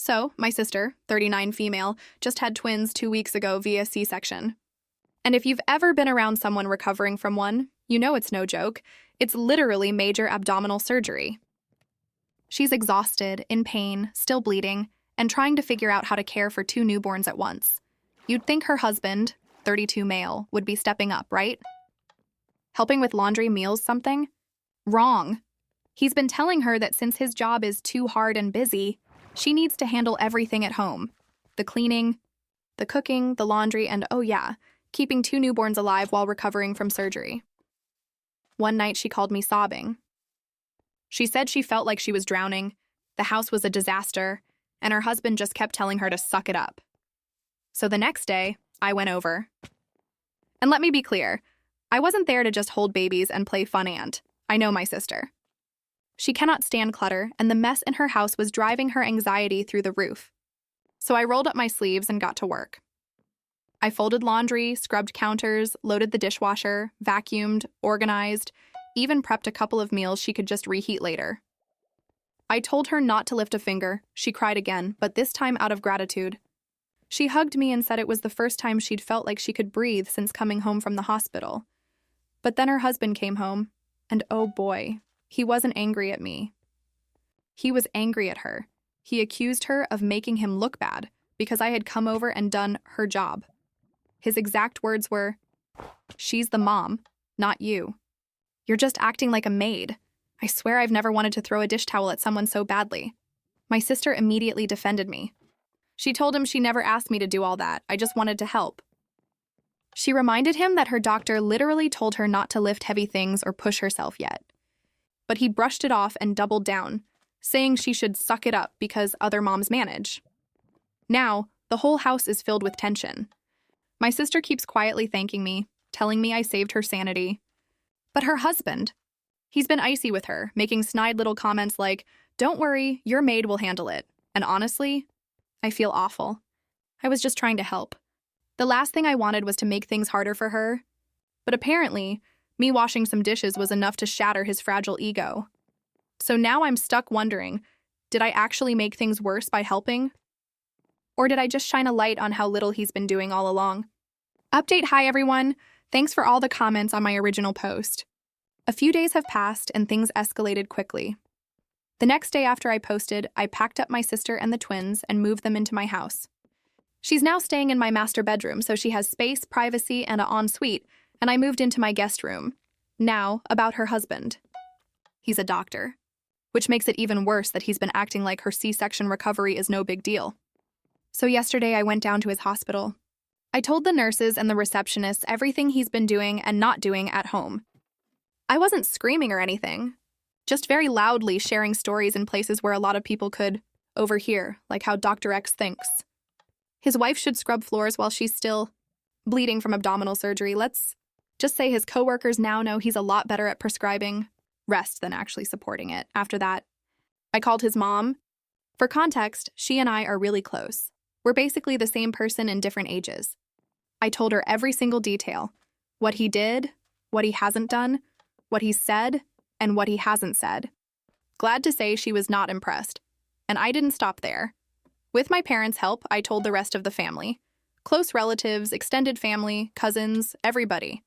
So, my sister, 39 female, just had twins 2 weeks ago via C-section. And if you've ever been around someone recovering from one, you know it's no joke. It's literally major abdominal surgery. She's exhausted, in pain, still bleeding, and trying to figure out how to care for 2 newborns at once. You'd think her husband, 32 male, would be stepping up, right? Helping with laundry, meals, something? Wrong. He's been telling her that since his job is too hard and busy, she needs to handle everything at home. The cleaning, the cooking, the laundry, and oh yeah, keeping 2 newborns alive while recovering from surgery. One night she called me sobbing. She said she felt like she was drowning, the house was a disaster, and her husband just kept telling her to suck it up. So the next day, I went over. And let me be clear, I wasn't there to just hold babies and play fun aunt. I know my sister. She cannot stand clutter, and the mess in her house was driving her anxiety through the roof. So I rolled up my sleeves and got to work. I folded laundry, scrubbed counters, loaded the dishwasher, vacuumed, organized, even prepped a couple of meals she could just reheat later. I told her not to lift a finger. She cried again, but this time out of gratitude. She hugged me and said it was the first time she'd felt like she could breathe since coming home from the hospital. But then her husband came home, and oh boy, he wasn't angry at me. He was angry at her. He accused her of making him look bad because I had come over and done her job. His exact words were, "She's the mom, not you. You're just acting like a maid. I swear I've never wanted to throw a dish towel at someone so badly." My sister immediately defended me. She told him she never asked me to do all that. I just wanted to help. She reminded him that her doctor literally told her not to lift heavy things or push herself yet. But he brushed it off and doubled down, saying she should suck it up because other moms manage. Now, the whole house is filled with tension. My sister keeps quietly thanking me, telling me I saved her sanity. But her husband, he's been icy with her, making snide little comments like, "Don't worry, your maid will handle it." And honestly, I feel awful. I was just trying to help. The last thing I wanted was to make things harder for her. But apparently, me washing some dishes was enough to shatter his fragile ego. So now I'm stuck wondering, did I actually make things worse by helping? Or did I just shine a light on how little he's been doing all along? Update, hi everyone. Thanks for all the comments on my original post. A few days have passed and things escalated quickly. The next day after I posted, I packed up my sister and the twins and moved them into my house. She's now staying in my master bedroom, so she has space, privacy, and an ensuite, and I moved into my guest room. Now, about her husband. He's a doctor, which makes it even worse that he's been acting like her C-section recovery is no big deal. So yesterday I went down to his hospital. I told the nurses and the receptionists everything he's been doing and not doing at home. I wasn't screaming or anything, just very loudly sharing stories in places where a lot of people could overhear, like how Dr. X thinks. His wife should scrub floors while she's still bleeding from abdominal surgery. Let's just say his coworkers now know he's a lot better at prescribing rest than actually supporting it. After that, I called his mom. For context, she and I are really close. We're basically the same person in different ages. I told her every single detail. What he did, what he hasn't done, what he said, and what he hasn't said. Glad to say she was not impressed. And I didn't stop there. With my parents' help, I told the rest of the family. Close relatives, extended family, cousins, everybody.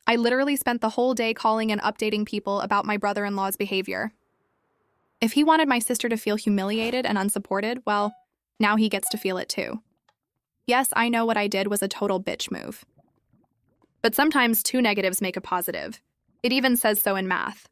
I literally spent the whole day calling and updating people about my brother-in-law's behavior. If he wanted my sister to feel humiliated and unsupported, well, now he gets to feel it too. Yes, I know what I did was a total bitch move. But sometimes 2 negatives make a positive. It even says so in math.